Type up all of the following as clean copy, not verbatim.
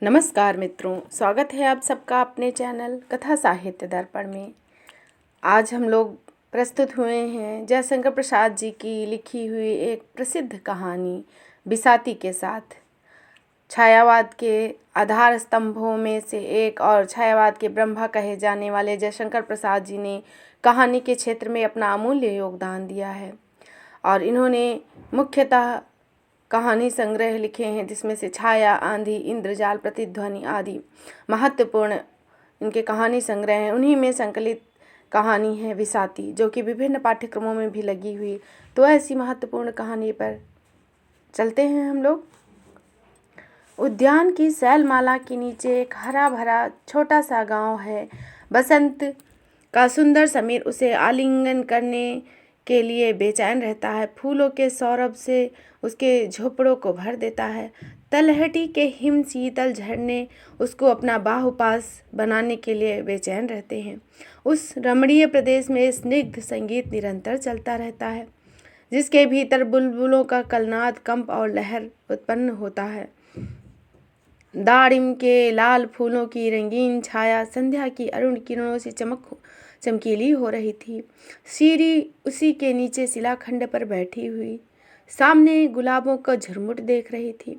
नमस्कार मित्रों, स्वागत है आप सबका अपने चैनल कथा साहित्य दर्पण में। आज हम लोग प्रस्तुत हुए हैं जयशंकर प्रसाद जी की लिखी हुई एक प्रसिद्ध कहानी बिसाती के साथ। छायावाद के आधार स्तंभों में से एक और छायावाद के ब्रह्मा कहे जाने वाले जयशंकर प्रसाद जी ने कहानी के क्षेत्र में अपना अमूल्य योगदान दिया है और इन्होंने मुख्यतः कहानी संग्रह लिखे हैं जिसमें से छाया, आंधी, इंद्रजाल, प्रतिध्वनि आदि महत्वपूर्ण इनके कहानी संग्रह हैं। उन्हीं में संकलित कहानी है बिसाती, जो कि विभिन्न पाठ्यक्रमों में भी लगी हुई। तो ऐसी महत्वपूर्ण कहानी पर चलते हैं हम लोग। उद्यान की शैलमाला के नीचे एक हरा भरा छोटा सा गांव है। बसंत का सुंदर समीर उसे आलिंगन करने के लिए बेचैन रहता है। फूलों के सौरभ से उसके झोपड़ों को भर देता है। तलहटी के हिम शीतल झरने उसको अपना बाहुपास बनाने के लिए बेचैन रहते हैं। उस रमणीय प्रदेश में स्निग्ध संगीत निरंतर चलता रहता है, जिसके भीतर बुलबुलों का कलनाद, कंप और लहर उत्पन्न होता है। दाड़िम के लाल फूलों की रंगीन छाया संध्या की अरुण किरणों से चमकीली हो रही थी। सीरी उसी के नीचे शिलाखंड पर बैठी हुई सामने गुलाबों का झुरमुट देख रही थी,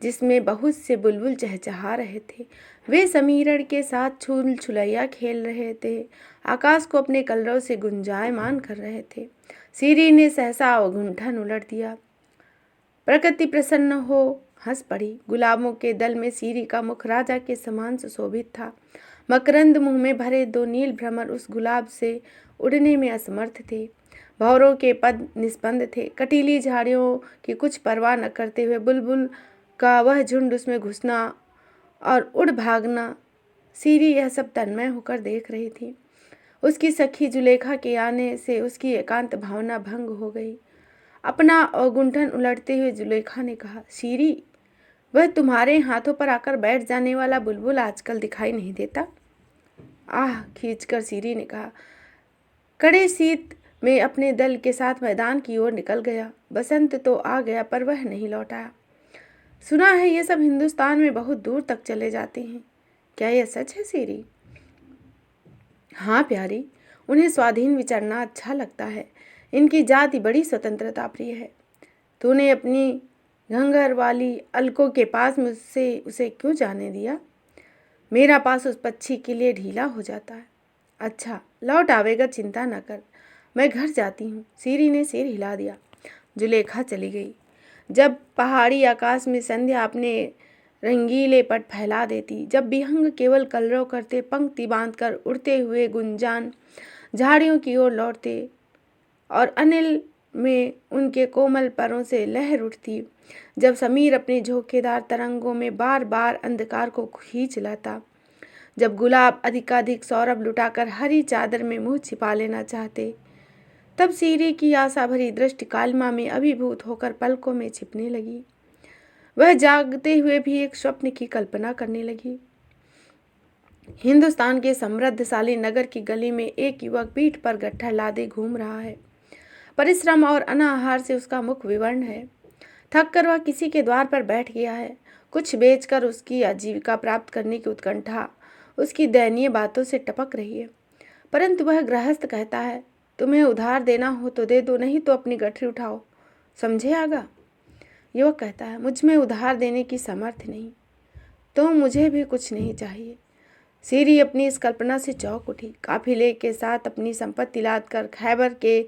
जिसमें बहुत से बुलबुल चहचहा रहे थे। वे समीरण के साथ छूल छुलैया खेल रहे थे, आकाश को अपने कलरव से गुंजायमान कर रहे थे। सीरी ने सहसा गुंठन उलट दिया। प्रकृति प्रसन्न हो हंस पड़ी। गुलाबों के दल में सीरी का मुख राजा के समान सुशोभित था। मकरंद मुंह में भरे दो नील भ्रमर उस गुलाब से उड़ने में असमर्थ थे। भंवरों के पद निस्पंद थे। कटीली झाड़ियों की कुछ परवाह न करते हुए बुलबुल का वह झुंड उसमें घुसना और उड़ भागना, सीरी यह सब तन्मय होकर देख रही थी। उसकी सखी जुलेखा के आने से उसकी एकांत भावना भंग हो गई। अपना अवगुंठन उलटते हुए जुलेखा ने कहा, सीरी, वह तुम्हारे हाथों पर आकर बैठ जाने वाला बुलबुल आजकल दिखाई नहीं देता। आह खींचकर सीरी ने कहा। कड़े शीत में अपने दल के साथ मैदान की ओर निकल गया। बसंत तो आ गया पर वह नहीं लौट आया। सुना है ये सब हिंदुस्तान में बहुत दूर तक चले जाते हैं। क्या यह सच है सीरी? हाँ प्यारी, उन्हें स्वाधीन विचरना अच्छा लगता है। इनकी जाति बड़ी स्वतंत्रता प्रिय है। तूने अपनी घंघर वाली अलकों के पास मुझसे उसे क्यों जाने दिया? मेरा पास उस पक्षी के लिए ढीला हो जाता है। अच्छा, लौट आवेगा, चिंता न कर। मैं घर जाती हूँ। सीरी ने सिर हिला दिया। जुलेखा चली गई। जब पहाड़ी आकाश में संध्या अपने रंगीले पट फैला देती, जब विहंग केवल कलरव करते पंक्ति बांधकर उड़ते हुए गुंजान झाड़ियों की ओर लौटते और अनिल में उनके कोमल पैरों से लहर उठती, जब समीर अपने झोंकेदार तरंगों में बार बार अंधकार को खींच लाता, जब गुलाब अधिकाधिक सौरभ लुटाकर हरी चादर में मुंह छिपा लेना चाहते, तब सीरी की आशा भरी दृष्टि कालिमा में अभिभूत होकर पलकों में छिपने लगी। वह जागते हुए भी एक स्वप्न की कल्पना करने लगी। हिंदुस्तान के समृद्धशाली नगर की गली में एक युवक पीठ पर गट्ठर लादे घूम रहा है। परिश्रम और अनाहार से उसका मुख विवर्ण है। थक कर वह किसी के द्वार पर बैठ गया है। कुछ बेचकर उसकी आजीविका प्राप्त करने की उत्कंठा उसकी दयनीय बातों से टपक रही है। परंतु वह गृहस्थ कहता है, तुम्हें उधार देना हो तो दे दो, नहीं तो अपनी गठरी उठाओ, समझे आगा? युवक कहता है, मुझ में उधार देने की सामर्थ्य नहीं, तो मुझे भी कुछ नहीं चाहिए। सीरी अपनी इस कल्पना से चौंक उठी। काफिले के साथ अपनी संपत्ति लाद कर खैबर के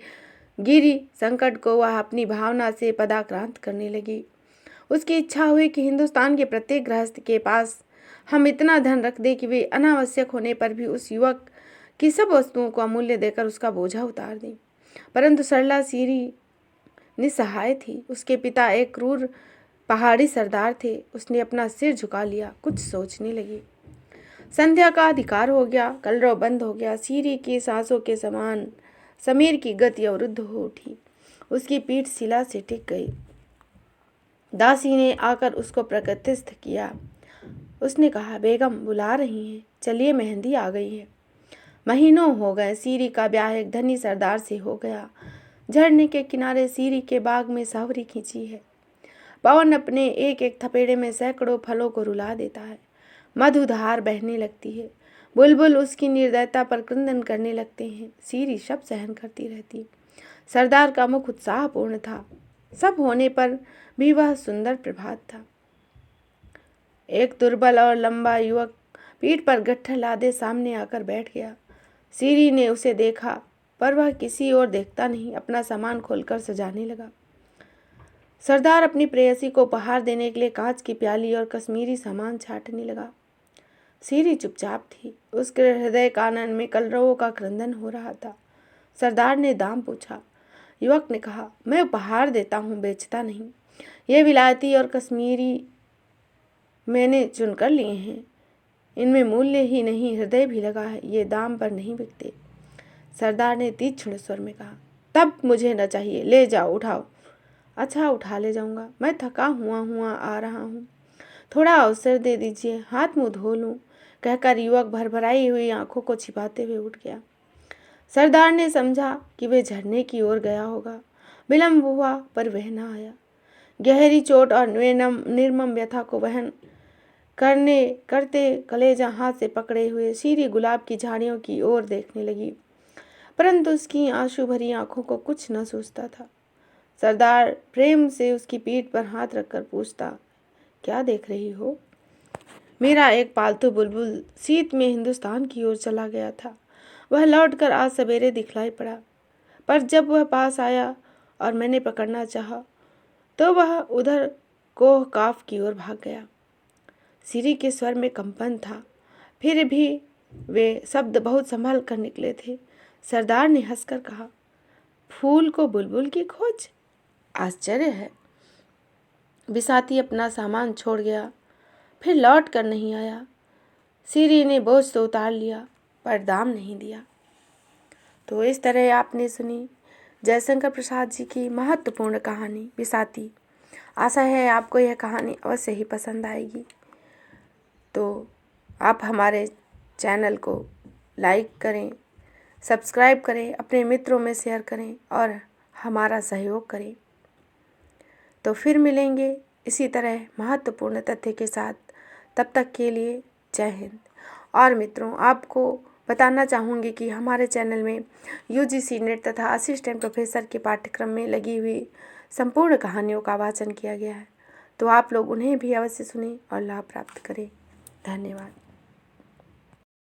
गिरी संकट को वह अपनी भावना से पदाक्रांत करने लगी। उसकी इच्छा हुई कि हिंदुस्तान के प्रत्येक गृहस्थ के पास हम इतना धन रख दें कि वे अनावश्यक होने पर भी उस युवक की सब वस्तुओं को अमूल्य देकर उसका बोझा उतार दें। परंतु सरला सीरी निसहाय थी। उसके पिता एक क्रूर पहाड़ी सरदार थे। उसने अपना सिर झुका लिया, कुछ सोचने लगी। संध्या का अधिकार हो गया, कलरव बंद हो गया। सीरी की सांसों के समान समीर की गति अवरुद्ध हो उठी। उसकी पीठ शिला से टिक गई। दासी ने आकर उसको प्रकृतिस्थ किया। उसने कहा, बेगम बुला रही हैं, चलिए, मेहंदी आ गई है। महीनों हो गए। सीरी का ब्याह एक धनी सरदार से हो गया। झरने के किनारे सीरी के बाग में सावरी खींची है। पवन अपने एक एक थपेड़े में सैकड़ों फलों को रुला देता है। मधुधार बहने लगती है। बुलबुल उसकी निर्दयता पर क्रंदन करने लगते हैं। सीरी सब सहन करती रहती। सरदार का मुख उत्साहपूर्ण था। सब होने पर भी वह सुंदर प्रभात था। एक दुर्बल और लंबा युवक पीठ पर गट्ठर लादे सामने आकर बैठ गया। सीरी ने उसे देखा, पर वह किसी और देखता नहीं, अपना सामान खोलकर सजाने लगा। सरदार अपनी प्रेयसी को उपहार देने के लिए कांच की प्याली और कश्मीरी सामान छांटने लगा। सीरी चुपचाप थी। उसके हृदय कानन में कलरवों का क्रंदन हो रहा था। सरदार ने दाम पूछा। युवक ने कहा, मैं उपहार देता हूँ, बेचता नहीं। ये विलायती और कश्मीरी मैंने चुनकर लिए हैं। इनमें मूल्य ही नहीं, हृदय भी लगा है। ये दाम पर नहीं बिकते। सरदार ने तीक्ष्ण स्वर में कहा, तब मुझे न चाहिए। ले जाओ, उठाओ। अच्छा, उठा ले जाऊंगा। मैं थका हुआ आ रहा हूँ। थोड़ा अवसर दे दीजिए, हाथ मुँह धो लूँ, कहकर युवक भरभराई हुई आंखों को छिपाते हुए उठ गया। सरदार ने समझा कि वे झरने की ओर गया होगा। विलंब हुआ, पर वह न आया। गहरी चोट और निर्मम व्यथा को वहन करते कलेजा हाथ से पकड़े हुए सीरी गुलाब की झाड़ियों की ओर देखने लगी, परंतु उसकी आंसू भरी आंखों को कुछ न सूझता था। सरदार प्रेम से उसकी पीठ पर हाथ रखकर पूछता, क्या देख रही हो? मेरा एक पालतू बुलबुल शीत में हिंदुस्तान की ओर चला गया था। वह लौटकर आज सवेरे दिखलाई पड़ा, पर जब वह पास आया और मैंने पकड़ना चाहा, तो वह उधर कोह काफ की ओर भाग गया। सीरी के स्वर में कंपन था, फिर भी वे शब्द बहुत संभल कर निकले थे। सरदार ने हंसकर कहा, फूल को बुलबुल की खोज? आश्चर्य है। बिसाती अपना सामान छोड़ गया, फिर लौट कर नहीं आया। सीरी ने बोझ तो उतार लिया, पर दाम नहीं दिया। तो इस तरह आपने सुनी जयशंकर प्रसाद जी की महत्वपूर्ण कहानी बिसाती। आशा है आपको यह कहानी अवश्य ही पसंद आएगी। तो आप हमारे चैनल को लाइक करें, सब्सक्राइब करें, अपने मित्रों में शेयर करें और हमारा सहयोग करें। तो फिर मिलेंगे इसी तरह महत्वपूर्ण तथ्य के साथ। तब तक के लिए जय हिंद। और मित्रों, आपको बताना चाहूँगी कि हमारे चैनल में UGC नेट तथा असिस्टेंट प्रोफेसर के पाठ्यक्रम में लगी हुई संपूर्ण कहानियों का वाचन किया गया है। तो आप लोग उन्हें भी अवश्य सुनें और लाभ प्राप्त करें। धन्यवाद।